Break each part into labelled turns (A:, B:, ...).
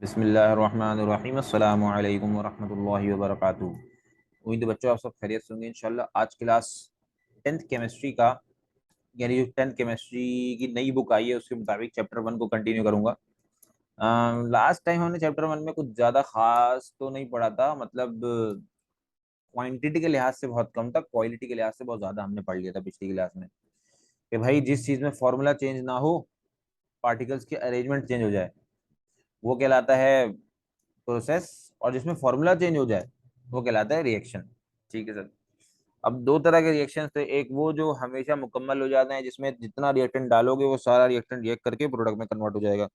A: बिस्मिल्लाहिर्रहमानिर्रहीम अस्सलामु अलैकुम वरहमतुल्लाहि वबरकातुहू। उम्मीद है बच्चों आप सब खैरियत से होंगे इंशाल्लाह। आज क्लास 10th केमिस्ट्री का यानी जो 10th केमिस्ट्री की नई बुक आई है उसके मुताबिक चैप्टर 1 को कंटिन्यू करूंगा। लास्ट टाइम हमने चैप्टर 1 में कुछ ज़्यादा खास तो नहीं पढ़ा था, मतलब क्वांटिटी के लिहाज से बहुत कम था, क्वालिटी के लिहाज से बहुत ज़्यादा हमने पढ़ लिया था पिछली क्लास में। कि भाई जिस चीज़ में फॉर्मूला चेंज ना हो, पार्टिकल्स के अरेंजमेंट चेंज हो जाए, वो कहलाता है प्रोसेस। और जिसमें फॉर्मूला चेंज हो जाए वो कहलाता है रिएक्शन। ठीक है सर। अब दो तरह के रिएक्शन थे, एक वो जो हमेशा मुकम्मल हो जाते हैं जिसमें जितना रिएक्टेंट डालोगे वो सारा रिएक्टेंट रिएक्ट करके प्रोडक्ट में कन्वर्ट हो जाएगा,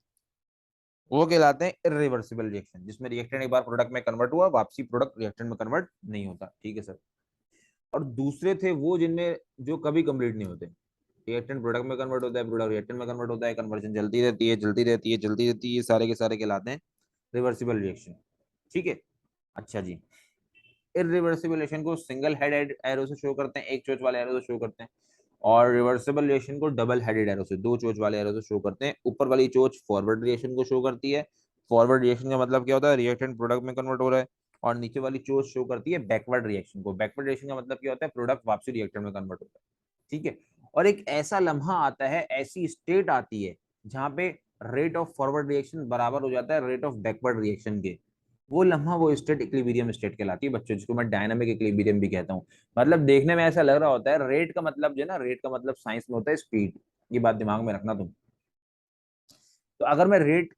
A: वो कहलाते हैं इरिवर्सिबल रिएक्शन। जिसमें रिएक्टेंट एक बार प्रोडक्ट में कन्वर्ट हुआ, वापसी प्रोडक्ट रिएक्टेंट में कन्वर्ट नहीं होता। ठीक है सर। और दूसरे थे वो जिनमें जो कभी कंप्लीट नहीं होते, रिएक्टेंट प्रोडक्ट में कन्वर्ट होता है, प्रोडक्ट रिएक्टेंट में कन्वर्ट होता है, कन्वर्जन चलती रहती है चलती रहती है चलती रहती है, सारे के सारे कहलाते हैं रिवर्सिबल रिएक्शन। ठीक है। अच्छा जी। इरिवर्सिबल रिलेशन को सिंगल हेडेड एरो से शो करते हैं, एक चोच वाले एरो से शो करते हैं। और रिवर्सिबल रिलेशन को डबल हेडेड एरो से, दो चोच वाले एरो से शो करते हैं। ऊपर वाली चोच फॉरवर्ड रिएक्शन को शो करती है। फॉरवर्ड रिएक्शन का मतलब क्या होता है, रिएक्टेंट प्रोडक्ट में कन्वर्ट हो रहा है। और नीचे वाली चोच शो करती है बैकवर्ड रिएक्शन को। बैकवर्ड रिएक्शन का मतलब क्या होता है, प्रोडक्ट वापसी रिएक्टेंट में कन्वर्ट होता है। ठीक है। और एक ऐसा लम्हा आता है, ऐसी स्टेट आती है जहां पे रेट ऑफ फॉरवर्ड रिएक्शन बराबर हो जाता है रेट ऑफ बैकवर्ड रिएक्शन के। वो लम्हा, वो स्टेट इक्विलिब्रियम स्टेट कहलाती है बच्चों, जिसको मैं डायनामिक इक्विलिब्रियम भी कहता हूँ। मतलब देखने में ऐसा लग रहा होता है, रेट का मतलब जो है ना, रेट का मतलब साइंस में होता है स्पीड। ये बात दिमाग में रखना तुम। तो अगर मैं रेट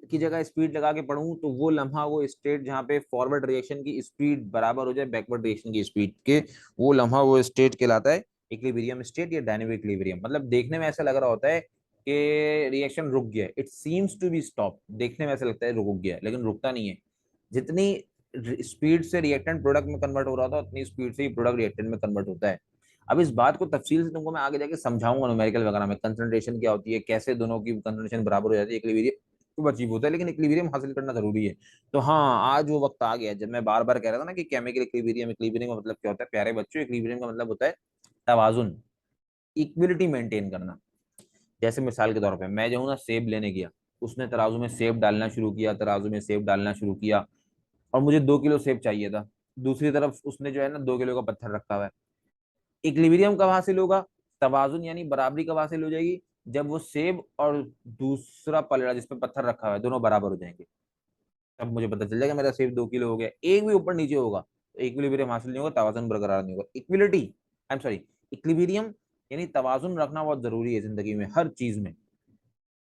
A: की जगह स्पीड लगा के पढ़ूं तो वो लम्हा, वो स्टेट जहाँ पे फॉरवर्ड रिएक्शन की स्पीड बराबर हो जाए बैकवर्ड रिएक्शन की स्पीड के, वो लम्हा, वो स्टेट कहलाता है इक्विलिब्रियम स्टेट या डायनेमिक इक्विलिब्रियम। मतलब देखने में ऐसा लग रहा होता है कि रिएक्शन रुक गया, it seems to be stop. देखने में ऐसा लगता है रुक गया, लेकिन रुकता नहीं है। जितनी स्पीड से रिएक्टेंट प्रोडक्ट में कन्वर्ट हो रहा था, उतनी स्पीड से ही प्रोडक्ट रिएक्टेंट में कन्वर्ट होता है। अब इस बात को तफसील से तुमको मैं आगे जाके समझाऊंगा न्यूमेरिकल वगैरह में, कंसंट्रेशन क्या होती है, कैसे दोनों की कंसंट्रेशन बराबर हो जाती है, इक्विलिब्रियम खूब अचीव होता है। लेकिन इक्विलिब्रियम हासिल करना जरूरी है। तो हाँ, आज वो वक्त आ गया जब मैं बार बार कह रहा था ना कि केमिकल इक्विलिब्रियम, इक्विलिब्रियम का मतलब क्या होता है प्यारे बच्चों, इक्विलिब्रियम का मतलब होता है तवाजुन, इक्विलिटी मेंटेन करना। जैसे मिसाल के तौर पे मैं जो हूँ ना, सेब लेने गया, उसने तराजू में सेब डालना शुरू किया, तराजू में सेब डालना शुरू किया, और मुझे 2 किलो सेब चाहिए था। दूसरी तरफ उसने जो है ना 2 किलो का पत्थर रखा हुआ है। इक्विलिब्रियम कब हासिल होगा, तवाजुन यानी बराबरी कब हासिल हो जाएगी, जब वो सेब और दूसरा पलड़ा जिसपे पत्थर रखा हुआ है दोनों बराबर हो जाएंगे। तब मुझे पता चल जाएगा मेरा सेब 2 किलो हो गया। एक भी ऊपर नीचे होगा तो इक्विलिब्रियम हासिल नहीं होगा, तवाजुन बरकरार नहीं होगा। Equality, I am sorry, equilibrium यानी तवाजुन रखना बहुत जरूरी है जिंदगी में, हर चीज में।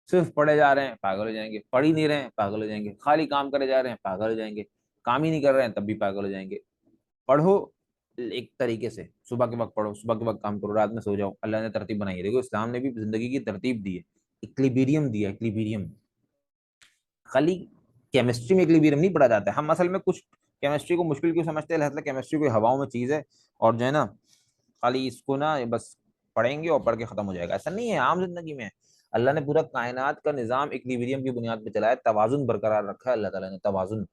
A: सिर्फ पढ़े जा रहे हैं पागल हो जाएंगे, पढ़ ही नहीं रहे हैं पागल हो जाएंगे, खाली काम करे जा रहे हैं पागल हो जाएंगे, काम ही नहीं कर रहे हैं तब भी पागल हो जाएंगे। पढ़ो एक तरीके से, सुबह के वक्त पढ़ो, सुबह के वक्त काम करो, रात में सो जाओ। अल्लाह ने तरतीब बनाई है, देखो इस्लाम ने भी जिंदगी की तरतीब दी है, इक्विलिब्रियम दिया, इक्विलिब्रियम। खाली केमिस्ट्री में इक्विलिब्रियम नहीं पढ़ा जाता है। हम असल में कुछ केमिस्ट्री को मुश्किल क्यों समझते हैं, लिहाजा केमिस्ट्री कोई हवाओं में चीज है और जो है ना, खाली इसको ना बस पढ़ेंगे और पढ़ के खत्म हो जाएगा, ऐसा नहीं है। आम जिंदगी में अल्लाह ने पूरा कायनात का निजाम इक्विलिब्रियम की बुनियाद पे चलाया, तवाजुन बरकरार रखा है अल्लाह ताला ने, तवाजुन।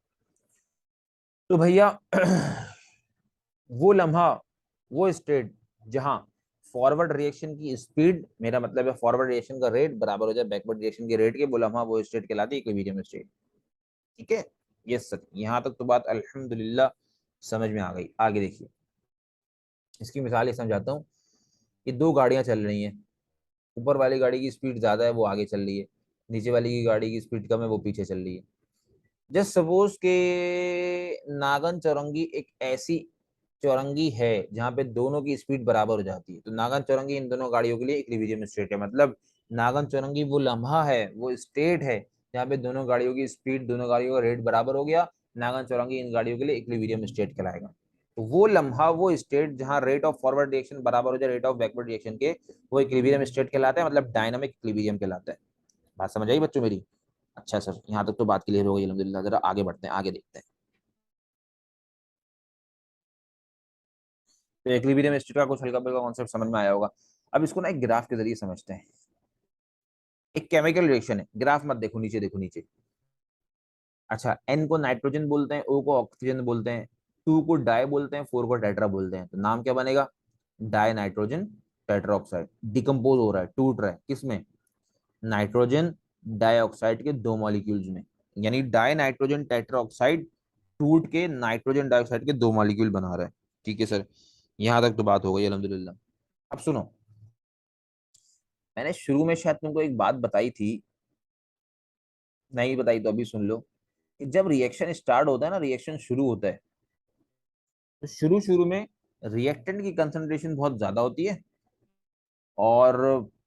A: तो भैया वो लम्हा, वो स्टेट जहां फॉरवर्ड रिएक्शन की स्पीड, मेरा मतलब है फॉरवर्ड रिएक्शन का रेट बराबर हो जाए बैकवर्ड रिएक्शन के रेट के, वो लम्हा, वो स्टेट कहलाती है इक्विलिब्रियम स्टेट। ठीक है। यस सर, यहाँ तक तो बात अल्हम्दुलिल्लाह समझ में आ गई। आगे देखिए, इसकी मिसाल ये समझाता हूँ कि दो गाड़ियां चल रही हैं। ऊपर वाली गाड़ी की स्पीड ज्यादा है, वो आगे चल रही है। नीचे वाली की गाड़ी की स्पीड कम है, वो पीछे चल रही है। जस्ट सपोज के नागन चौरंगी एक ऐसी चौरंगी है जहां पे दोनों की स्पीड बराबर हो जाती है, तो नागन चौरंगी इन दोनों गाड़ियों के लिए इक्विलिब्रियम स्टेट है। मतलब नागन चौरंगी वो लम्हा है, वो स्टेट है जहाँ पे दोनों गाड़ियों की स्पीड, दोनों गाड़ियों का रेट बराबर हो गया। नागन चौरंगी इन गाड़ियों के लिए इक्विलिब्रियम स्टेट कहलाएगा। तो वो लम्हा, वो स्टेट जहां रेट ऑफ फॉरवर्ड रिएक्शन बराबर हो जाए रेट ऑफ बैकवर्ड रिएक्शन के, वो इक्विलिब्रियम स्टेट कहलाता है, मतलब डायनामिक इक्विलिब्रियम कहलाता है। बात समझ आई बच्चों मेरी? अच्छा सर, यहाँ तक तो बात क्लियर हो गई अल्हम्दुलिल्लाह। जरा आगे बढ़ते हैं, आगे देखते हैं। तो इक्विलिब्रियम स्टेट का कुछ हल्का फुल्का कॉन्सेप्ट समझ में आया होगा। अब इसको ना एक ग्राफ के जरिए समझते हैं। एक केमिकल रिएक्शन है, ग्राफ मत देखो, नीचे देखो, नीचे। अच्छा, एन को नाइट्रोजन बोलते हैं, ओ को ऑक्सीजन बोलते हैं, टू को डाई बोलते हैं, फोर को टेट्रा बोलते हैं। तो नाम क्या बनेगा, die nitrogen tetra oxide. Decompose हो रहा है, टूट रहा है, किसमें, नाइट्रोजन डाइऑक्साइड के दो मॉलिक्यूल्स में। यानी डाई नाइट्रोजन टेट्राऑक्साइड टूट के नाइट्रोजन डाइऑक्साइड के दो मॉलिक्यूल बना रहा है। ठीक है सर, यहाँ तक तो बात हो गई अल्हम्दुलिल्लाह। अब सुनो, मैंने शुरू में शायद तुमको एक बात बताई थी, नहीं बताई तो अभी सुन लो, कि जब रिएक्शन स्टार्ट होता है ना, रिएक्शन शुरू होता है, तो शुरू शुरू में रिएक्टेंट की कंसंट्रेशन बहुत ज्यादा होती है और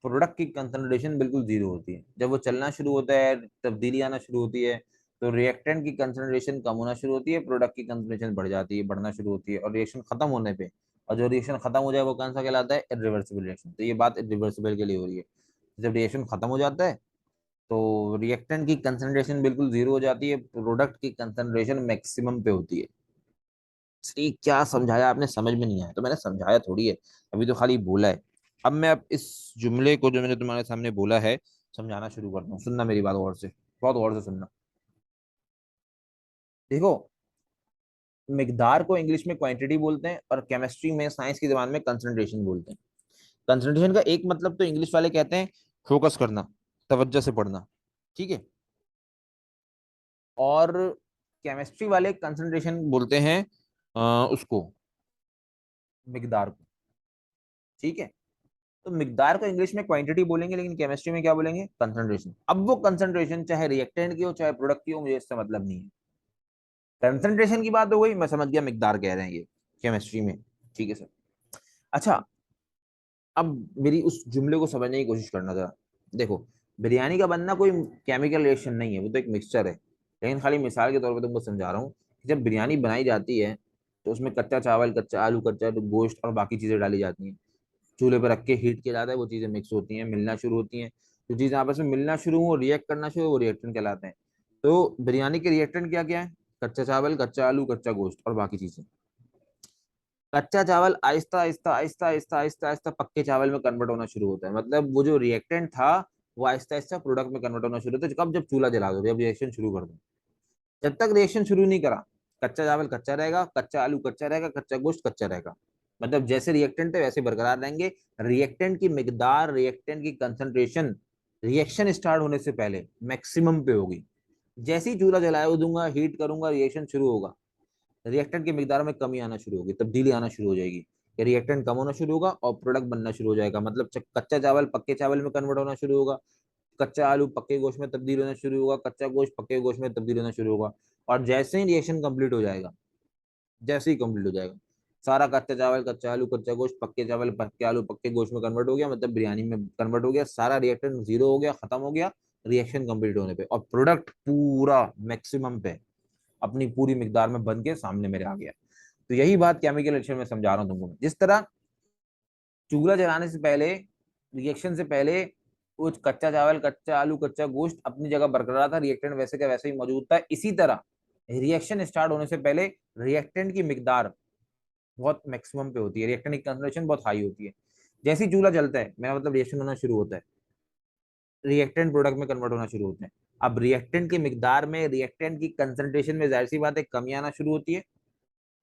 A: प्रोडक्ट की कंसंट्रेशन बिल्कुल जीरो होती है। जब वो चलना शुरू होता है, तब्दीली आना शुरू होती है, तो रिएक्टेंट की कंसंट्रेशन कम होना शुरू होती है, प्रोडक्ट की कंसंट्रेशन बढ़ जाती है, बढ़ना शुरू होती है, और रिएक्शन खत्म होने पे, और जो रिएक्शन खत्म हो जाए वो कौन सा कहलाता है, इरिवर्सिबल रिएक्शन। तो ये बात इरिवर्सिबल के लिए हो रही है। जब रिएक्शन खत्म हो जाता है तो रिएक्टेंट की कंसंट्रेशन बिल्कुल जीरो हो जाती है, प्रोडक्ट की कंसंट्रेशन मैक्सिमम पे होती है। सही क्या समझाया आपने, समझ में नहीं आया तो मैंने समझाया थोड़ी है, अभी तो खाली बोला है। अब मैं अब इस जुमले को जो मैंने तुम्हारे सामने बोला है समझाना शुरू करता हूँ, सुनना मेरी बात गौर से, बहुत गौर से सुनना। देखो, मिकदार को इंग्लिश में क्वांटिटी बोलते हैं और केमिस्ट्री में, साइंस की जबान में कंसंट्रेशन बोलते हैं। कंसंट्रेशन का एक मतलब तो इंग्लिश वाले कहते हैं फोकस करना, तवज्जो से पढ़ना, ठीक है। और केमिस्ट्री वाले कंसंट्रेशन बोलते हैं उसको, मिकदार को, ठीक है। तो मिकदार को इंग्लिश में क्वांटिटी बोलेंगे, लेकिन केमिस्ट्री में क्या बोलेंगे, कंसंट्रेशन। अब वो कंसंट्रेशन चाहे रिएक्टेंट की हो चाहे प्रोडक्ट की हो, मुझे इससे मतलब नहीं है। कंसंट्रेशन की बात हो गई, मैं समझ गया मिकदार कह रहे हैं ये केमिस्ट्री में, ठीक है सर। अच्छा, अब मेरी उस जुमले को समझने की कोशिश करना जरा। देखो, बिरयानी का बनना कोई केमिकल रिएक्शन नहीं है, वो तो एक मिक्सचर है। लेकिन खाली मिसाल के तौर पर तुमको समझा रहा हूँ कि जब बिरयानी बनाई जाती है तो उसमें कच्चा चावल, कच्चा आलू, कच्चा गोश्त और बाकी चीजें डाली जाती हैं। चूल्हे पर रख के हीट किया जाता है, वो चीजें मिक्स होती हैं, मिलना शुरू होती हैं। जो चीजें आपस में मिलना शुरू हो, रिएक्ट करना शुरू हो, वो रिएक्टेंट कहलाते हैं। तो बिरयानी के रिएक्टेंट क्या क्या है, कच्चा चावल, कच्चा आलू, कच्चा गोश्त और बाकी चीजें। कच्चा चावल आहिस्ता आहिस्ता आहिस्ता आहिस्ता आहिस्ता आहिस्ता पक्के चावल में कन्वर्ट होना शुरू होता है, मतलब वो जो रिएक्टेंट था वो आहिस्ता आहिस्ता प्रोडक्ट में कन्वर्ट होना शुरू होता है। कब, जब चूल्हा जला दो, जब रिएक्शन शुरू कर दो। जब तक रिएक्शन शुरू नहीं करा, कच्चा चावल कच्चा रहेगा, कच्चा आलू कच्चा रहेगा, कच्चा गोश्त कच्चा रहेगा। मतलब जैसे रिएक्टेंट है वैसे बरकरार रहेंगे। रिएक्टेंट की मिकदार, रिएक्टेंट की कंसंट्रेशन रिएक्शन स्टार्ट होने से पहले मैक्सिमम पे होगी। जैसे ही चूल्हा जलाया दूंगा, हीट करूंगा, रिएक्शन शुरू होगा, रिएक्टेंट की मिकदार में कमी आना शुरू होगी, तब्दीली आना शुरू हो जाएगी। रिएक्टेंट कम होना शुरू होगा और प्रोडक्ट बनना शुरू हो जाएगा। मतलब कच्चा चावल पक्के चावल में कन्वर्ट होना शुरू होगा, कच्चा आलू पक्के गोश्त में तब्दील होना शुरू होगा, कच्चा गोश्त पक्के गोश्त में तब्दील होना शुरू होगा। और जैसे ही रिएक्शन कंप्लीट हो जाएगा, जैसे ही कंप्लीट हो जाएगा, सारा कच्चा चावल, कच्चा आलू, कच्चा गोश्त पक्के चावल, पक्के आलू, पक्के गोश्त में कन्वर्ट हो गया, मतलब बिरयानी में कन्वर्ट हो गया, सारा रिएक्टेंट जीरो हो गया, खत्म हो गया रिएक्शन कंप्लीट होने पे, और प्रोडक्ट पूरा मैक्सिमम पे अपनी पूरी मिकदार में बन के सामने मेरे आ गया। तो यही बात केमिकल रिएक्शन में समझा रहा हूँ तुमको। जिस तरह चूल्हा जलाने से पहले, रिएक्शन से पहले, वो कच्चा चावल, कच्चा आलू, कच्चा गोश्त अपनी जगह बरकरार था, रिएक्टेंट वैसे का वैसे ही मौजूद था, इसी तरह रिएक्शन स्टार्ट होने से पहले रिएक्टेंट की मिकदार बहुत मैक्सिमम पे होती है, रिएक्टेंट की कंसंट्रेशन बहुत हाई होती है। जैसे ही चूल्हा जलता है, मेरा मतलब रिएक्शन होना शुरू होता है, रिएक्टेंट प्रोडक्ट में कन्वर्ट होना शुरू होते हैं। अब रिएक्टेंट की मिकदार में, रिएक्टेंट की कंसंट्रेशन में जाहिर सी बात है कमी आना शुरू होती है,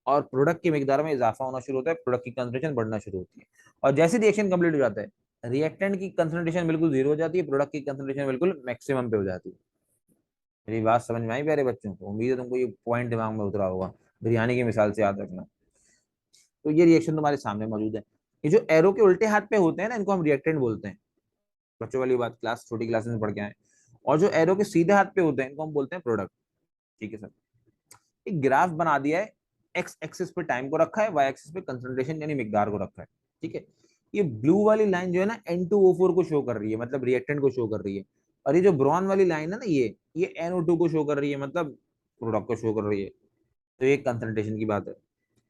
A: और प्रोडक्ट की मिकदार में इजाफा होना शुरू होता है, प्रोडक्ट की कंसंट्रेशन बढ़ना शुरू होती है। और जैसे रिएक्शन कंप्लीट हो जाता है, रिएक्टेंट की कंसंट्रेशन बिल्कुल जीरो हो जाती है, प्रोडक्ट की कंसंट्रेशन बिल्कुल मैक्सिमम पे हो जाती है। मेरी बात समझ में आई प्यारे बच्चों को? उम्मीद है तुमको ये पॉइंट दिमाग में उतरा होगा। बिरयानी की मिसाल से याद रखना। तो ये रिएक्शन तुम्हारे सामने मौजूद है। ये जो एरो के उल्टे हाथ पे होते हैं ना, इनको हम रिएक्टेंट बोलते हैं। बच्चों वाली बात, क्लास छोटी क्लासेस में पढ़ के आए। और जो एरो के सीधे हाथ पे होते हैं, इनको हम बोलते हैं प्रोडक्ट। ठीक है सर। एक ग्राफ बना दिया है, एक्स एक्सिस पे टाइम को रखा है, वाई एक्सिस पे कंसंट्रेशन यानी मिकदार को रखा है। ठीक है। ये ब्लू वाली लाइन जो है ना, N2O4 को शो कर रही है, मतलब रिएक्टेंट को शो कर रही है। और ये जो ब्राउन वाली लाइन है ना, ये NO2 को शो कर रही है, मतलब प्रोडक्ट को शो कर रही है। तो ये कंसंट्रेशन की बात है।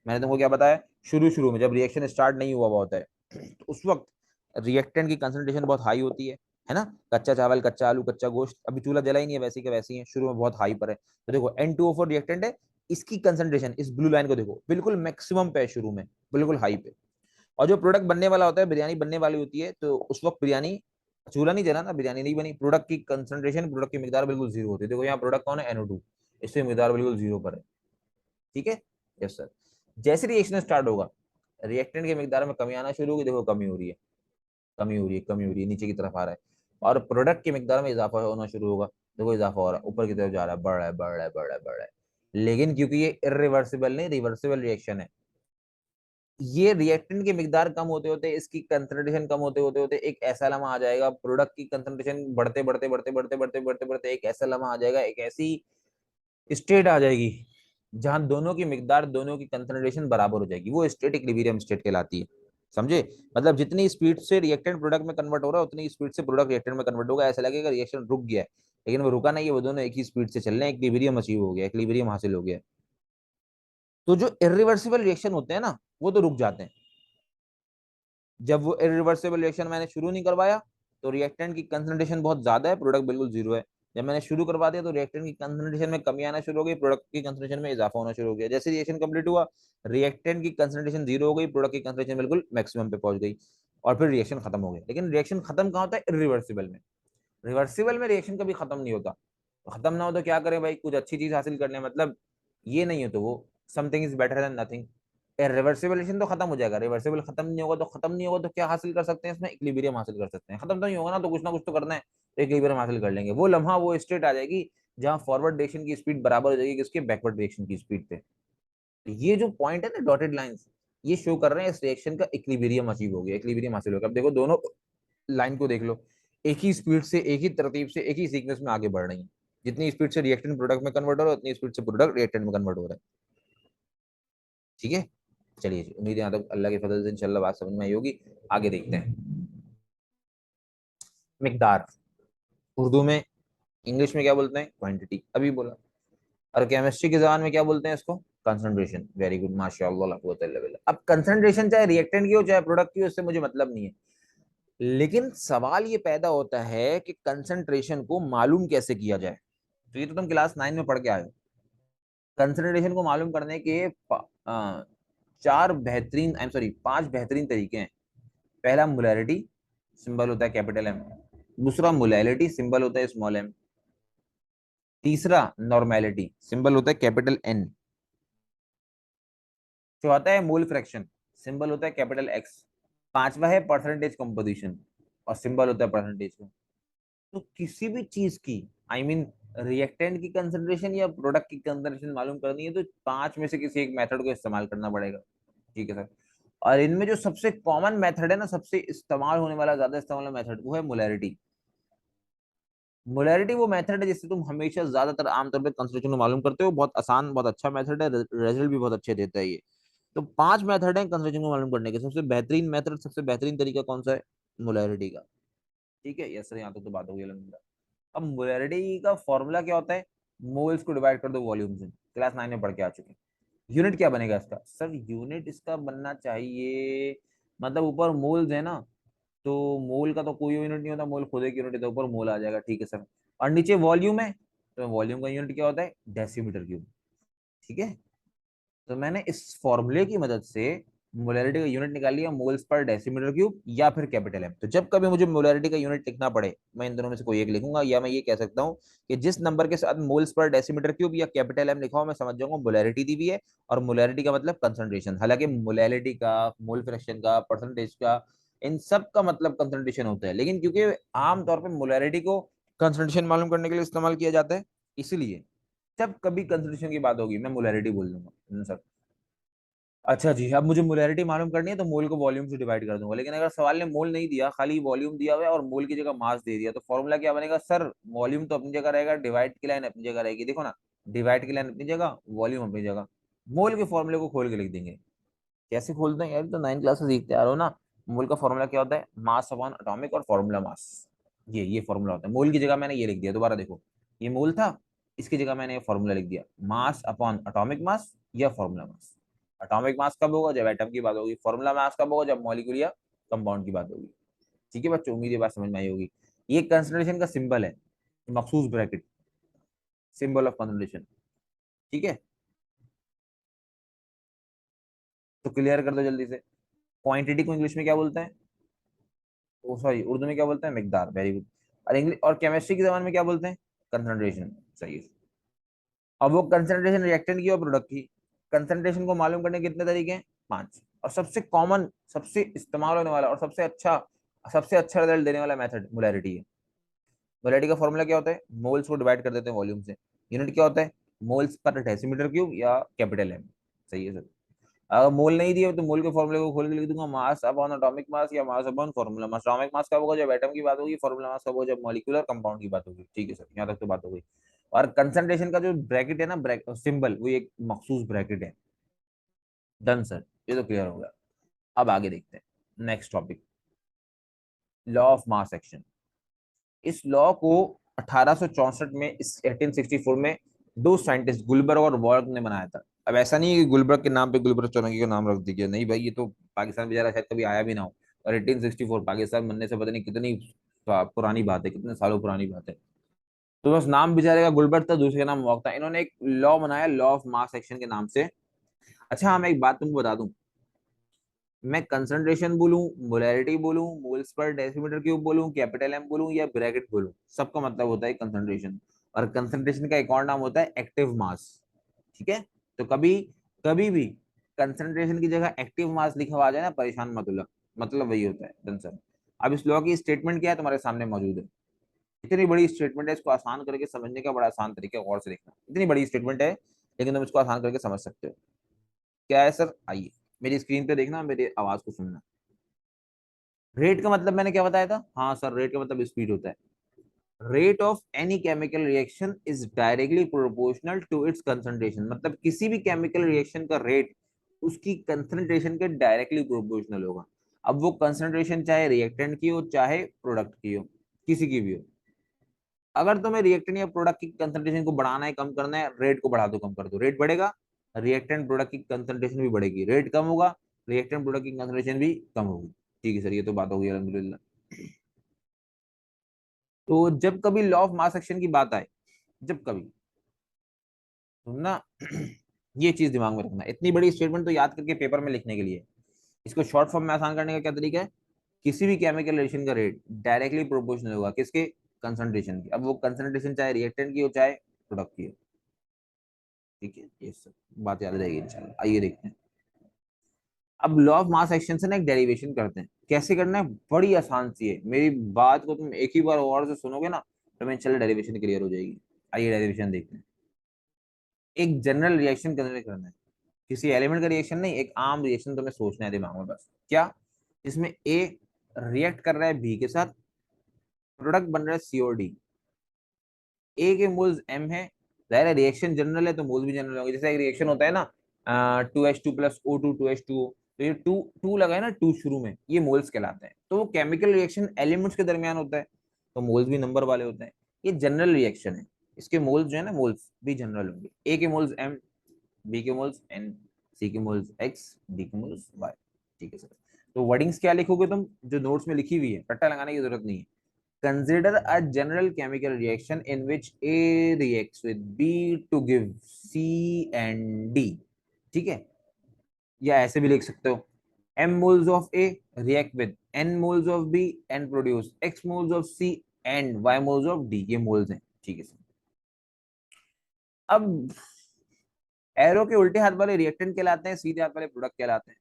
A: मैंने तुमको क्या बताया, शुरू शुरू में जब रिएक्शन स्टार्ट नहीं हुआ होता है, तो उस वक्त रिएक्टेंट की कंसंट्रेशन बहुत हाई होती है ना। कच्चा चावल, कच्चा आलू, कच्चा गोश्त, अभी चूल्हा जला ही नहीं है, वैसे के वैसे ही है, शुरू में बहुत हाई पर है। तो देखो N2O4 रिएक्टेंट है, इसकी कंसंट्रेशन इस ब्लू लाइन को देखो बिल्कुल मैक्सिमम पे है, शुरू में बिल्कुल हाई पे। और जो प्रोडक्ट बनने वाला होता है, बिरयानी बनने वाली होती है, तो उस वक्त बिरयानी, चूल्हा नहीं जला ना, बिरयानी नहीं बनी, प्रोडक्ट की कंसंट्रेशन, प्रोडक्ट की मिकदार बिल्कुल जीरो होती है। देखो यहाँ प्रोडक्ट कौन है, NO2, इससे मिकदार बिल्कुल जीरो पर है। ठीक है। Yes sir. जैसे रिएक्शन स्टार्ट होगा, रिएक्टेंट की मिकदार में कमी आना शुरू होगी, देखो कमी हो रही है, कमी हो रही है, कमी हो रही है, नीचे की तरफ आ रहा है। और प्रोडक्ट की मिकदार में इजाफा होना शुरू होगा, देखो इजाफा हो रहा है, ऊपर की तरफ जा रहा है, बढ़ रहा है बढ़ रहा है बढ़ रहा है बढ़ रहा है, लेकिन क्योंकि ये इरिवर्सिबल नहीं रिवर्सिबल रिएक्शन है, ये रिएक्टेंट की मिकदार कम होते होते इसकी कंसंट्रेशन कम होते होते होते एक ऐसा लम्हा आ जाएगा, प्रोडक्ट की कंसंट्रेशन बढ़ते बढ़ते बढ़ते बढ़ते बढ़ते बढ़ते बढ़ते एक ऐसा लम्हा आ जाएगा, एक ऐसी स्टेट आ जाएगी जहां दोनों की मिकदार दोनों की कंसंट्रेशन बराबर हो जाएगी, वो स्टेट इक्विलिब्रियम स्टेट कहलाती है। समझे? मतलब जितनी स्पीड से रिएक्टेंट प्रोडक्ट में कन्वर्ट हो रहा है उतनी स्पीड से प्रोडक्ट रिएक्टेंट में कन्वर्ट होगा, ऐसा लगेगा रिएक्शन रुक गया है, लेकिन वो रुका नहीं है, वो दोनों एक ही स्पीड से चल रहे हैं, इक्विलिब्रियम अचीव हो गया, इक्विलिब्रियम हासिल हो गया। तो जो इरिवर्सिबल रिएक्शन होते हैं ना वो तो रुक जाते हैं। जब वो इरिवर्सिबल रिएक्शन मैंने शुरू नहीं करवाया तो रिएक्टेंट की कंसंट्रेशन बहुत ज्यादा है, प्रोडक्ट बिल्कुल जीरो है। जब मैंने शुरू करवा दिया तो रिएक्टेंट की कंसंट्रेशन में कमी आना शुरू हो गई, प्रोडक्ट की कंसंट्रेशन में इजाफा होना शुरू हो गया। जैसे रिएक्शन कंप्लीट हुआ, रिएक्टेंट की कंसंट्रेशन जीरो हो गई, प्रोडक्ट की कंसंट्रेशन बिल्कुल मैक्सिमम पे पहुंच गई, और फिर रिएक्शन खत्म हो गया। लेकिन रिएक्शन खत्म कहाँ होता है? इरिवर्सिबल में। रिवर्सिबल में रिएक्शन कभी खत्म नहीं होता। खत्म ना हो तो क्या करें भाई, कुछ अच्छी चीज हासिल करने मतलब ये नहीं हो तो वो something is better than nothing. Reversible तो खत्म हो जाएगा, रिवर्सिबल खत्म नहीं होगा तो खत्म नहीं होगा तो क्या हासिल कर सकते हैं इसमें? इक्विलिब्रियम हासिल कर सकते हैं। खत्म तो नहीं होगा ना कुछ तो करना है, तो इक्विलिब्रियम हासिल कर लेंगे। वो लम्हा वो स्टेट आ जाएगी जहां फॉरवर्ड डायरेक्शन की स्पीड बराबर हो जाएगी किसके? बैकवर्ड डायरेक्शन की स्पीड पे। ये जो पॉइंट है ना डॉटेड लाइंस, ये शो कर रहे हैं इस रिएक्शन का इक्विलिब्रियम अचीव हो गया, इक्विलिब्रियम हासिल हो गया। अब देखो दोनों लाइन को देख लो, एक ही स्पीड से एक ही तरतीब से एक ही सीक्वेंस में आगे बढ़ रही है। जितनी स्पीड से रिएक्टेंट प्रोडक्ट में कन्वर्ट हो रहा है उतनी स्पीड से प्रोडक्ट रिएक्टेंट में कन्वर्ट हो रहा है। ठीक है, चलिए जी, उम्मीद है यहाँ तक अल्लाह के फजल से इंशाल्लाह बात समझ में आई होगी। आगे देखते हैं। मिकदार, उर्दू में, इंग्लिश में क्या बोलते हैं? क्वांटिटी, अभी बोला। और केमिस्ट्री की जबान में क्या बोलते हैं इसको? कंसंट्रेशन। वेरी गुड, माशाअल्लाह ला कुव्वत इल्ला बिल्लाह। अब कंसंट्रेशन चाहे रिएक्टेंट की हो चाहे प्रोडक्ट की हो, इससे मुझे मतलब नहीं है, लेकिन सवाल ये पैदा होता है कि कंसंट्रेशन को मालूम कैसे किया जाए। तो ये तो तुम क्लास 9 में पढ़ के आए हो। कंसंट्रेशन को मालूम करने के चार बेहतरीन, आई एम सॉरी, पांच बेहतरीन तरीके हैं। पहला मोलैरिटी, सिंबल होता है कैपिटल एम। दूसरा मोलैलिटी, सिंबल होता है स्मॉल एम। तीसरा नॉर्मेलिटी, सिंबल होता है कैपिटल एन। चौथा है मोल फ्रैक्शन, सिंबल होता है कैपिटल एक्स। पांचवा है परसेंटेज कंपोजिशन, और सिंबल होता है परसेंटेज का। तो किसी भी चीज की, आई मीन रिएक्टेंट की कंसंट्रेशन या प्रोडक्ट की कंसंट्रेशन मालूम करनी है तो पांच में से किसी एक मेथड को इस्तेमाल करना पड़ेगा। ठीक है सर। और इनमें जो सबसे कॉमन मेथड है ना, सबसे इस्तेमाल होने वाला, ज्यादा इस्तेमाल मेथड, वो है मोलैरिटी। मोलैरिटी वो मेथड है जिससे तुम हमेशा ज्यादातर आमतौर पर कंसंट्रेशन को मालूम करते हो। बहुत आसान, बहुत अच्छा मेथड है, रिजल्ट भी बहुत अच्छे देता है ये। तो पांच मेथड है कंसंट्रेशन को मालूम करने के। सबसे बेहतरीन मेथड, सबसे बेहतरीन तरीका कौन सा है? मोलैरिटी का। ठीक है, यस सर, यहाँ तक तो बात हो गई अलहमदुलिल्लाह। अब मोलैरिटी का फॉर्मूला क्या होता है? मोल्स को डिवाइड कर दो वॉल्यूम से, क्लास 9 में पढ़ के आ चुके हैं। यूनिट क्या बनेगा इसका? सर यूनिट इसका बनना चाहिए, मतलब ऊपर मोल्स है ना, तो मोल का तो कोई यूनिट नहीं होता, मोल खुद एक यूनिट है, तो ऊपर मोल आ जाएगा। ठीक है सर। और नीचे वॉल्यूम है, तो वॉल्यूम का यूनिट क्या होता है? Decimetre cube. ठीक है। तो मैंने इस फॉर्मूले की मदद से मोलैरिटी का यूनिट निकाल लिया, मोल्स पर डेसीमीटर क्यूब या फिर कैपिटल एम। तो जब कभी मुझे मोलैरिटी का यूनिट लिखना पड़े, मैं इन दोनों में से कोई एक लिखूंगा, या मैं ये कह सकता हूँ कि जिस नंबर के साथ मोल्स पर डेसीमीटर क्यूब या कैपिटल एम लिखा हो, मैं समझ जाऊंगा मोलैरिटी दी हुई है। और मोलैरिटी का मतलब कंसंट्रेशन। हालांकि मोलैरिटी का, मोल फ्रैक्शन का, परसेंटेज का, इन सब का मतलब कंसंट्रेशन होता है, लेकिन क्योंकि आमतौर पर मोलैरिटी को कंसंट्रेशन मालूम करने के लिए इस्तेमाल किया जाता है, इसलिए जब कभी कंसंट्रेशन की बात होगी मैं मोलैरिटी बोल दूंगा सर। अच्छा जी, अब मुझे मोलैरिटी मालूम करनी है तो मोल को वॉल्यूम से डिवाइड कर दूंगा। लेकिन अगर सवाल ने मोल नहीं दिया, खाली वॉल्यूम दिया हुआ है और मोल की जगह मास दे दिया, तो फॉर्मूला क्या बनेगा? सर वॉल्यूम तो अपनी जगह रहेगा, डिवाइड की लाइन अपनी जगह रहेगी। देखो ना, डिवाइड की लाइन अपनी जगह, वॉल्यूम अपनी जगह। मोल के फॉर्मूले को खोल के लिख देंगे। कैसे खोलते हैं यार? तो 9 क्लास से सीखते आ रहे हो ना। मोल का फॉर्मूला क्या होता है? मास अपॉन एटॉमिक और फॉर्मूला मास। ये फॉर्मूला होता है। मोल की जगह मैंने ये लिख दिया, दोबारा देखो, ये मोल था, इसकी जगह मैंने ये फॉर्मूला लिख दिया, मास अपॉन एटॉमिक मास या फॉर्मूला मास। एटॉमिक मास कब होगा? जब एटम की बात होगी। फॉर्मूला मास कब होगा? जब मॉलिक्यूल या कंपाउंड की बात होगी। ठीक है बच्चों, उम्मीद है बात समझ में आई होगी। ये कंसंट्रेशन का सिंबल है, मखसूस ब्रैकेट, सिंबल ऑफ कंसंट्रेशन। ठीक है, तो क्लियर कर दो जल्दी से। क्वांटिटी को इंग्लिश में क्या बोलते हैं? ओ सॉरी, उर्दू में क्या बोलते हैं? मिकदार। Very good. और इंग्लिश और केमिस्ट्री की जबान में क्या बोलते हैं? कंसंट्रेशन। सही है। अब वो कंसंट्रेशन रिएक्टेंट की और प्रोडक्ट की, कंसंट्रेशन को मालूम करने के कितने तरीके हैं? पांच। और सबसे कॉमन, सबसे इस्तेमाल होने वाला और सबसे अच्छा रिजल्ट देने वाला मेथड मोलैरिटी है। मोलैरिटी का फॉर्मूला क्या होता है, मोल्स को डिवाइड कर देते हैं वॉल्यूम से, यूनिट क्या होता है, मोल्स पर डेसीमीटर क्यूब या कैपिटल एम। सही है सर। अगर मोल नहीं दिए तो मोल के फॉर्मूले को खोल के लिख दूंगा, मास अपॉन एटॉमिक मास या mass upon formula mass. Atomic mass कब होगा, जब एटम की बात होगी, फॉर्मूला मास कब होगा, जब मॉलिक्यूलर कंपाउंड की बात होगी। ठीक है सर, यहाँ तक तो बात हो गई। और कंसंट्रेशन का जो ब्रैकेट है ना, सिंबल, वो एक मखसूस ब्रैकेट है। डन सर, ये तो क्लियर हो गया। अब आगे देखते हैं next topic, law of mass action. इस लॉ को 1864 में, इस 1864 में दो साइंटिस्ट गुलबर्ग और वॉल्क ने बनाया था। अब ऐसा नहीं है कि गुलबर्ग के नाम पे गुलबर्ग चौरंगी का नाम रख दिया, नहीं भाई, ये तो पाकिस्तान बेचारा शायद कभी आया भी ना हो। और 1864 पाकिस्तान बनने से पता नहीं कितनी पुरानी बात है, कितने सालों पुरानी बात है। तो बस नाम बेचारे का गुलबर्ग था, दूसरे का नाम वॉल्क था। इन्होंने एक लॉ बनाया, लॉ ऑफ मास एक्शन के नाम से। अच्छा हाँ, मैं एक बात तुमको बता दूं, मैं कंसंट्रेशन बोलूं, मोलैरिटी बोलूं, मोल्स पर डेसीमीटर क्यूब बोलूं, कैपिटल एम बोलूं या ब्रैकेट बोलूं, सबका मतलब होता है कंसंट्रेशन। और कंसंट्रेशन का एक और नाम होता है एक्टिव मास। ठीक है। तो कभी कभी भी कंसंट्रेशन की जगह एक्टिव मास लिखा हुआ आ जाए ना, परेशान मत होना, मतलब वही होता है डन सर। अब इस लॉ की स्टेटमेंट क्या है, तुम्हारे सामने मौजूद है। इतनी बड़ी स्टेटमेंट है, इसको आसान करके समझने का बड़ा आसान तरीका है, गौर से देखना। इतनी बड़ी स्टेटमेंट है, लेकिन तुम इसको आसान करके समझ सकते हो। क्या है सर, आइए मेरी स्क्रीन पे देखना, मेरी आवाज को सुनना। रेट का मतलब मैंने क्या बताया था, हाँ सर, रेट का मतलब स्पीड होता है। Rate of any chemical reaction is directly proportional to its concentration, मतलब किसी भी केमिकल रिएक्शन का रेट उसकी कंसंट्रेशन के डायरेक्टली प्रोपोर्शनल होगा। अब वो कंसंट्रेशन चाहे रिएक्टेंट की हो चाहे प्रोडक्ट की हो, किसी की भी हो। अगर तुम्हें रिएक्टेंट या प्रोडक्ट की कंसंट्रेशन को बढ़ाना है, कम करना है, रेट को बढ़ा दो, कम कर दो, रेट बढ़ेगा। रिएक्टेंट प्रोडक्ट की कंसंट्रेशन भी बढ़ेगी, रेट कम होगा, रिएक्टेंट प्रोडक्ट की कंसंट्रेशन भी कम होगी। ठीक है सर, ये तो बात होगी अलहमदुलिल्लाह। तो जब कभी लॉ ऑफ मास एक्शन की बात आए, जब कभी, तुम ना ये चीज दिमाग में रखना, इतनी बड़ी स्टेटमेंट तो याद करके पेपर में लिखने के लिए। इसको शॉर्ट फॉर्म में आसान करने का क्या तरीका है, किसी भी केमिकल रिएक्शन का रेट डायरेक्टली प्रोपोर्शनल होगा किसके, कंसंट्रेशन की। अब वो कंसंट्रेशन चाहे रिएक्टेंट की हो चाहे प्रोडक्ट की हो। ठीक है, ये सब बात याद रहेगी इंशाल्लाह। आइए देखते हैं। अब लॉ ऑफ मास एक्शन से ना एक डेरिवेशन करते हैं, कैसे करना है, बड़ी आसान सी है। मेरी बात को तुम एक ही बार और से सुनोगे ना, तो मैं इंशाल्लाह डेरिवेशन क्लियर हो जाएगी। आइए डेरिवेशन देखते हैं। एक जनरल रिएक्शन कंसिडर करना है, किसी एलिमेंट का रिएक्शन नहीं, एक आम रिएक्शन तुम्हें सोचना है दिमाग में बस। क्या, इसमें ए रिएक्ट कर रहा है बी के साथ, प्रोडक्ट बन रहा है सी और डी। ए के मोल्स एम है, जाहिर है रिएक्शन जनरल है तो मोल्स भी जनरल होंगे। जैसे एक रिएक्शन होता है ना, 2H2 प्लस O2 2H2O, तो ये टू टू लगा है ना, टू शुरू में, ये मोल्स कहलाते हैं। तो वो केमिकल रिएक्शन एलिमेंट्स के दरमियान होता है, तो मोल्स भी नंबर वाले होते हैं। ये जनरल रिएक्शन है, इसके मोल्स जो है ना, मोल्स भी जनरल होंगे। ए के मोल्स एम, बी के मोल्स एन, सी के मोल्स एक्स, डी के मोल्स वाई। ठीक है सर। तो वर्डिंग्स क्या लिखोगे तुम, जो नोट्स में लिखी हुई है, रट्टा लगाने की जरूरत नहीं है। Consider a general chemical reaction in which A reacts with B to give C and D। ठीक है, या ऐसे भी लिख सकते हो, M moles of A react with N moles of B and produce X moles of C and Y moles of D। ये moles हैं। ठीक है सर। अब एरो के उल्टे हाथ वाले रिएक्टेंट कहलाते हैं, सीधे हाथ वाले प्रोडक्ट कहलाते हैं।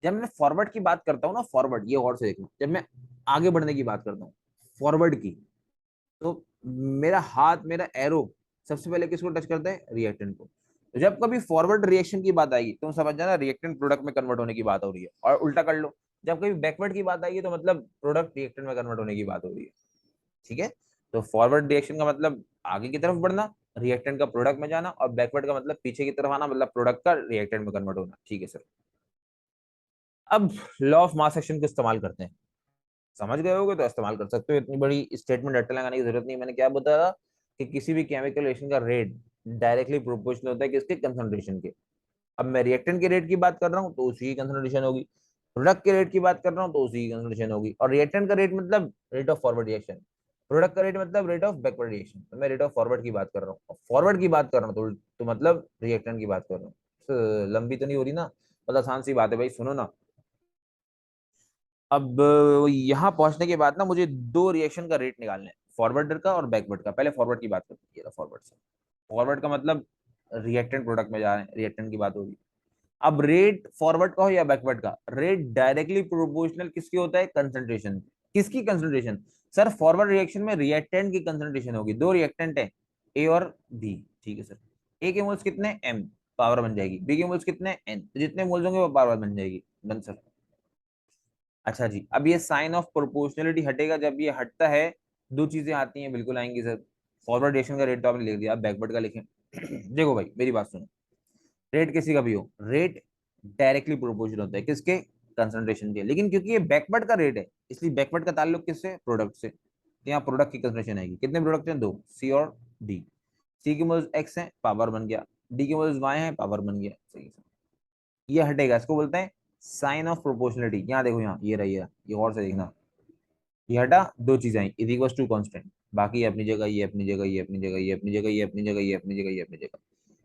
A: जब मैं फॉरवर्ड की बात करता हूँ ना, फॉरवर्ड, ये और से देखना, जब मैं आगे बढ़ने की बात करता हूँ फॉरवर्ड की, तो मेरा हाथ, मेरा एरो सबसे पहले किसको टच करता है, रिएक्टेंट को। तो जब कभी फॉरवर्ड रिएक्शन की बात आएगी तो समझ जाना रिएक्टेंट प्रोडक्ट में कन्वर्ट होने की बात हो रही है। और उल्टा कर लो, जब कभी बैकवर्ड की बात आएगी तो मतलब प्रोडक्ट रिएक्टेंट में कन्वर्ट होने की बात हो रही है। ठीक है। तो फॉरवर्ड रिएक्शन का मतलब आगे की तरफ बढ़ना, रिएक्टेंट का प्रोडक्ट में जाना, और बैकवर्ड का मतलब पीछे की तरफ आना, मतलब प्रोडक्ट का रिएक्टेंट में कन्वर्ट होना। ठीक है सर। अब लॉ ऑफ मास एक्शन को इस्तेमाल करते हैं, समझ गए होगे तो इस्तेमाल कर सकते हो, इतनी बड़ी स्टेटमेंट रट्टा लगाने की जरूरत नहीं। मैंने क्या बताया कि किसी भी केमिकल रिएक्शन का रेट डायरेक्टली प्रोपोर्शनल होता है किसके, कंसंट्रेशन के। अब मैं रिएक्टेंट के रेट की बात कर रहा हूँ तो उसी की कंसंट्रेशन होगी, प्रोडक्ट के रेट की बात कर रहा हूँ तो उसी की कंसंट्रेशन होगी। और रिएक्टेंट का रेट मतलब rate of forward reaction, product का रेट मतलब रेट ऑफ बैकवर्ड रिएक्शन। तो मैं रेट ऑफ फॉरवर्ड की बात कर रहा हूँ, फॉरवर्ड की बात कर रहा हूँ तो मतलब रिएक्टेंट की बात कर रहा हूँ। लंबी तो नहीं हो रही ना, मतलब आसान सी बात है भाई, सुनो ना। अब यहाँ पहुंचने के बाद ना मुझे दो रिएक्शन का रेट निकालना है, फॉरवर्ड का और बैकवर्ड का। पहले फॉरवर्ड की बात करते हैं, फॉरवर्ड से। फॉरवर्ड का मतलब रिएक्टेंट प्रोडक्ट में जा रहे हैं, रिएक्टेंट की बात होगी। अब रेट फॉरवर्ड का हो या बैकवर्ड का, रेट डायरेक्टली प्रोपोर्शनल किसके होता है, कंसंट्रेशन। किसकी कंसंट्रेशन, सर फॉरवर्ड रिएक्शन में रिएक्टेंट की कंसंट्रेशन होगी, दो रिएक्टेंट है ए और बी, ठीक है सर। ए के मोल्स कितने, एम, पावर बन जाएगी। बी के मोल्स कितने, एन, तो जितने मोल्स होंगे वो पावर बन जाएगी। Done sir. अच्छा जी, अब ये साइन ऑफ प्रोपोर्शनलिटी हटेगा, जब ये हटता है दो चीजें आती हैं, बिल्कुल आएंगी सर। फॉरवर्ड रिएक्शन का रेट तो आपने लिख दिया, आप बैकवर्ड का लिखें। देखो भाई मेरी बात सुनो, रेट किसी का भी हो, रेट डायरेक्टली प्रोपोर्शनल होता है किसके, कंसंट्रेशन के। लेकिन क्योंकि ये बैकवर्ड का रेट है, इसलिए बैकवर्ड का ताल्लुक किससे, प्रोडक्ट से। तो यहाँ प्रोडक्ट की कंसंट्रेशन आएगी। कितने प्रोडक्ट हैं, दो, सी और डी। सी की मोल्स एक्स है, पावर बन गया। डी की मोल्स वाई है, पावर बन गया। सही है। ये हटेगा, इसको बोलते हैं साइन ऑफ प्रोपोर्शनलिटी। यहाँ देखो, यहाँ ये रही है, ये और से देखना, ये हटा, दो चीजें आई, इज इक्वल टू कांस्टेंट। बाकी अपनी जगह, ये अपनी जगह, ये अपनी जगह, ये अपनी जगह, ये अपनी जगह, ये अपनी जगह, ये अपनी जगह।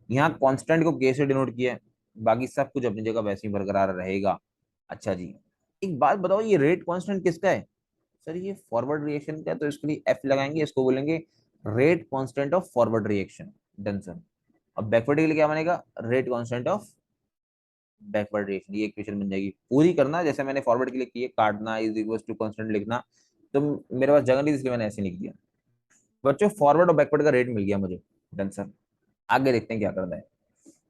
A: यहाँ कांस्टेंट को के से डिनोट किया है, बाकी सब कुछ अपनी जगह वैसे ही बरकरार रहेगा। अच्छा जी, एक बात बताओ, ये रेट कांस्टेंट किसका है। सर ये फॉरवर्ड रिएक्शन का है, तो इसके लिए एफ लगाएंगे, इसको बोलेंगे rate constant of forward reaction. Done sir. अब बैकवर्ड के लिए क्या बनेगा, rate constant of backward reaction. ये इक्वेशन बन जाएगी, पूरी करना जैसे मैंने फॉरवर्ड के लिए की है, काटना इज इक्वल टू कांस्टेंट लिखना। तो मेरे पास जगह नहीं थी, इसलिए मैंने ऐसे लिख दिया। बच्चों फॉरवर्ड और बैकवर्ड का रेट मिल गया मुझे। Done sir. आगे देखते हैं क्या करना है।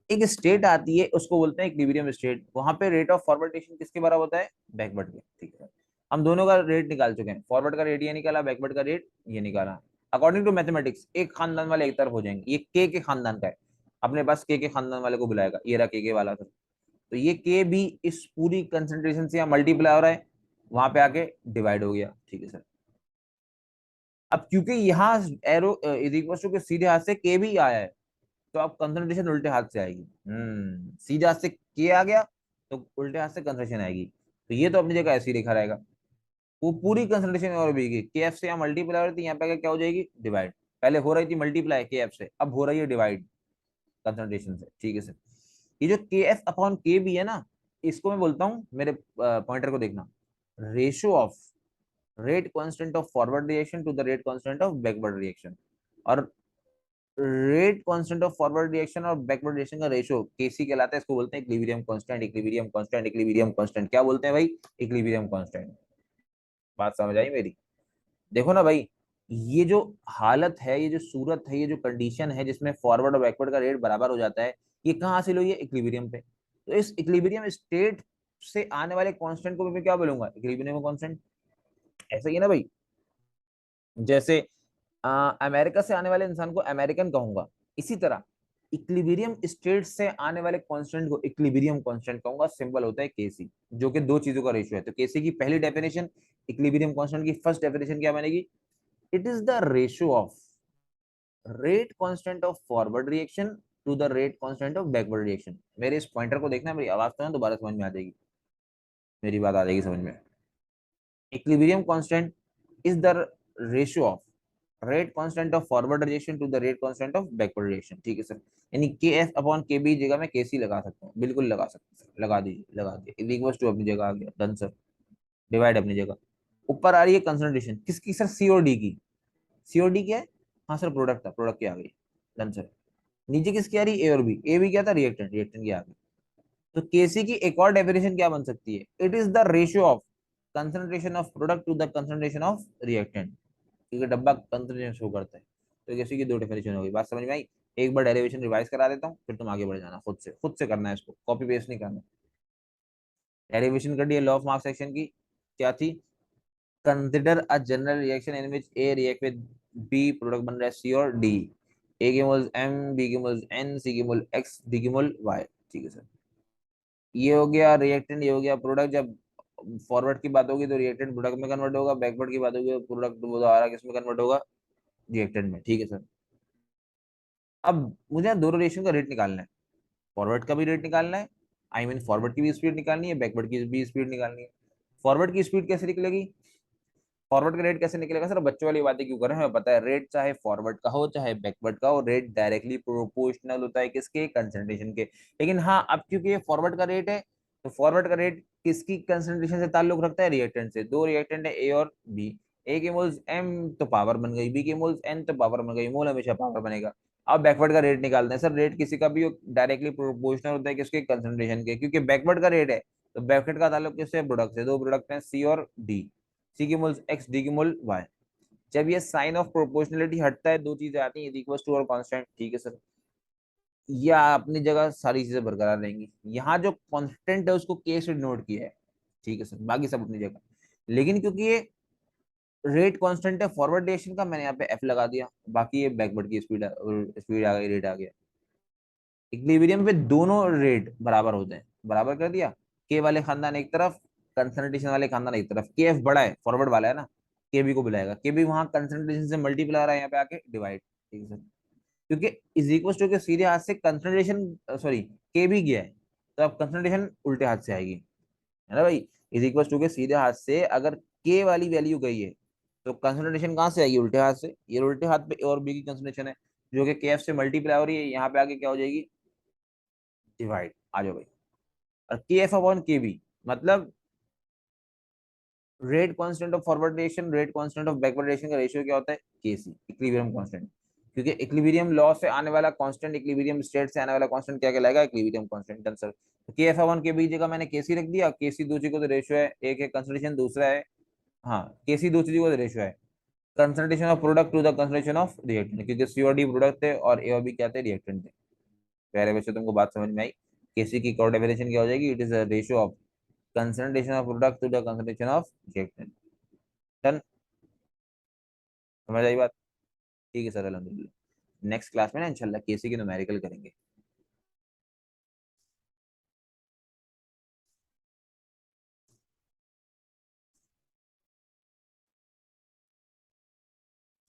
A: एक स्टेट आती है, उसको बोलते हैं इक्विलिब्रियम स्टेट। वहां पे रेट ऑफ फॉरवर्डेशन किसके बराबर होता है, बैकवर्ड के। ठीक है, हम दोनों का रेट निकाल चुके हैं, फॉरवर्ड का रेट ये निकाला, बैकवर्ड का रेट ये निकाला। अकॉर्डिंग टू मैथमेटिक्स एक खानदान वाले एक तरफ हो जाएंगे। ये के खानदान का है, अपने पास के खानदान वाले को बुलाएगा, ये रहा के वाला। तो ये के भी इस पूरी कंसेंट्रेशन से यहाँ मल्टीप्लाई हो रहा है, वहां पे आके डिवाइड हो गया। ठीक है सर। अब क्योंकि यहाँ एरो इज इक्वल टू के सीधे हाथ से के भी आया है, तो अब कंसंट्रेशन उल्टे हाथ से आएगी। सीधे हाथ से के आ गया, तो उल्टे हाथ से कंसंट्रेशन आएगी। तो ये तो अपनी जगह ऐसी लिखा रहेगा, वो पूरी कंसंट्रेशन और भी के एफ से यहाँ मल्टीप्लाई हो रही थी, यहाँ पे क्या हो जाएगी, डिवाइड। पहले हो रही थी मल्टीप्लाई के एफ से, अब हो रही है डिवाइड कंसंट्रेशन से। ठीक है सर। ये जो के एफ अपॉन के भी है ना, इसको मैं बोलता हूँ, मेरे पॉइंटर को देखना, ratio of rate constant of forward reaction to the rate constant of backward reaction. और rate constant of forward reaction और बैकवर्ड रिएक्शन का रेशियो केसी कहलाता है, इसको बोलते हैं equilibrium constant. Equilibrium constant, equilibrium constant क्या बोलते हैं भाई, इक्विलिब्रियम कांस्टेंट। बात समझ आई मेरी। देखो ना भाई, ये जो हालत है, ये जो सूरत है, ये जो कंडीशन है जिसमें फॉरवर्ड और बैकवर्ड का रेट बराबर हो जाता है, ये कहाँ हासिल हुई है, इक्विलिब्रियम पे। तो इस इक्विलिब्रियम स्टेट से आने वाले कांस्टेंट को मैं क्या बोलूंगा, इक्विलिब्रियम कांस्टेंट। ऐसा ही है ना भाई, जैसे अमेरिका से आने वाले इंसान को अमेरिकन कहूंगा, इसी तरह इक्विलिब्रियम स्टेट से आने वाले कांस्टेंट को इक्विलिब्रियम कांस्टेंट कहूंगा। सिंबल होता है केसी, जो कि दो चीजों का रेशियो है। तो केसी की पहली डेफिनेशन, इक्विलिब्रियम कांस्टेंट की फर्स्ट डेफिनेशन क्या बनेगी, it is the ratio of rate constant of forward reaction to the rate constant of backward reaction. मेरे इस पॉइंटर को देखना, मेरी आवाज तो ना दोबारा समझ में आ जाएगी, मेरी बात आ जाएगी समझ में। Equilibrium constant is the ratio of rate constant of forward reaction to the rate constant of backward reaction. ठीक है सर। यानी के एफ अपॉन के बी जगह मैं के सी लगा सकता हूँ, बिल्कुल लगा सकते हैं, लगा दीजिए, लगा दिए, इक्वल्स टू अपनी जगह आ गया। Done sir. डिवाइड अपनी जगह। ऊपर आ रही है कंसंट्रेशन किसकी सर, सी और डी की। सी और डी क्या है, हाँ सर प्रोडक्ट था, प्रोडक्ट की आ गई। Done sir. नीचे किसकी आ रही है, ए और बी। ए भी क्या था, रिएक्टेंट, रिएक्टेंट की आ गई। तो केसी की एक और डेफिनेशन क्या बन सकती है, it is the ratio of concentration of product to the concentration of reactant, क्योंकि डब्बा कंसंट्रेशन शो करता है। तो केसी की दो डेफिनेशन होगी। बात समझ में आई। एक बार डेरिवेशन रिवाइज करा देता हूँ, फिर तुम आगे बढ़ जाना, खुद से करना है इसको, कॉपी पेस्ट नहीं करना। डेरिवेशन कर दिया लॉ ऑफ मास सेक्शन की, क्या थी, consider a general reaction in which A react with B, product बन रहा है सी और डी। ए की मोल्स एम, बी की मोल्स एन, सी की मोल एक्स, डी की मोल वाई। ठीक है सर। ये हो गया रिएक्टेंट, ये हो गया प्रोडक्ट। जब फॉरवर्ड की बात होगी तो रिएक्टेंट प्रोडक्ट में कन्वर्ट होगा, बैकवर्ड की बात होगी तो प्रोडक्ट दोबारा किस में कन्वर्ट होगा, रिएक्टेंट में। ठीक है सर। अब मुझे दोनों रिएक्शन का रेट निकालना है, फॉरवर्ड का भी रेट निकालना है, आई मीन फॉरवर्ड की भी स्पीड निकालनी है, बैकवर्ड की भी स्पीड निकालनी है। फॉरवर्ड की स्पीड कैसे निकलेगी, फॉरवर्ड का रेट कैसे निकलेगा सर, बच्चों वाली बातें क्यों करें, हमें पता है रेट चाहे फॉरवर्ड का हो चाहे बैकवर्ड का हो, रेट डायरेक्टली प्रोपोर्शनल होता है किसके, कंसंट्रेशन के। लेकिन हाँ, अब क्योंकि ये फॉरवर्ड का रेट है, तो फॉरवर्ड का रेट किसकी कंसंट्रेशन से ताल्लुक रखता है, रिएक्टेंट से। दो रिएक्टेंट है ए और बी, ए के मोल्स एम तो पावर बन गई, बी के मोल्स एन तो पावर बन गई, मोल हमेशा पावर बनेगा। अब बैकवर्ड का रेट निकालते हैं सर, रेट किसी का भी डायरेक्टली प्रोपोर्शनल होता है किसके, कंसंट्रेशन के, क्योंकि बैकवर्ड का रेट है, तो बैकवर्ड का ताल्लुक किससे, प्रोडक्ट से। दो प्रोडक्ट हैं सी और डी, सी की मोल एक्स, डी की मोल वाई। जब ये साइन ऑफ प्रोपोर्शनलिटी हटता है, दो चीजें आती हैं, इज इक्वल टू और कांस्टेंट, ठीक है सर। या अपनी जगह सारी चीजें बरकरार रहेंगी। यहाँ जो कांस्टेंट है उसको के से नोट किया है, ठीक है सर, बाकी सब अपनी जगह। लेकिन क्योंकि ये रेट कांस्टेंट है फॉरवर्ड डायरेक्शन का, मैंने यहाँ पे एफ लगा दिया, बाकी ये बैकवर्ड की स्पीड स्पीड आ गई, रेट आ गया। इक्विलिब्रियम पे दोनों रेट बराबर होते हैं, बराबर कर दिया। के वाले खानदान एक तरफ, कंसंट्रेशन वाले खानदान एक तरफ। के एफ बड़ा है, फॉरवर्ड वाला है ना, के बी को बुलाएगा, के बी वहां कंसंट्रेशन से मल्टीप्लाई आ रहा है, यहाँ पे आके डिवाइड, ठीक है सर। क्योंकि इज इक्वल टू के सीधे हाथ से कंसंट्रेशन, सॉरी, के भी गया है, तो अब कंसंट्रेशन उल्टे हाथ से आएगी, है ना भाई। इज इक्वल टू के सीधे हाथ से अगर के वाली वैल्यू गई है, तो कंसंट्रेशन कहाँ से आएगी, उल्टे हाथ से। ये उल्टे हाथ पे ए और बी की कंसंट्रेशन है, जो कि के एफ से मल्टीप्लाई हो रही है, यहाँ पे आके क्या हो जाएगी, डिवाइड। आ जाओ भाई। और के एफ अपॉन के बी, मतलब rate constant of forward direction, rate constant of backward direction का रेशियो क्या होता है, के सी, इक्विलिब्रियम कांस्टेंट। क्योंकि इक्विलिब्रियम लॉ से आने वाला कांस्टेंट, इक्विलिब्रियम स्टेट से आने वाला कांस्टेंट क्या कहलाएगा, इक्विलिब्रियम कांस्टेंट। आंसर के एफ अपॉन के बी जगह मैंने के सी रख दिया। के सी दो चीजों का रेशियो है, एक है कंसंट्रेशन, दूसरा है, हाँ, के सी दो चीजों का रेशियो है, concentration of product to the concentration of reactant, क्योंकि सी और डी प्रोडक्ट थे और ए और बी क्या थे, रिएक्टेंट थे। पहले वैसे तुमको बात समझ में आई। केसी की कोड डेफिनेशन क्या हो जाएगी, it is a ratio of concentration of product to the concentration of reactant. Done, समझ आई बात। ठीक है सर, अल्हम्दुलिल्लाह। नेक्स्ट क्लास में ना इंशाल्लाह केसी की न्यूमेरिकल करेंगे।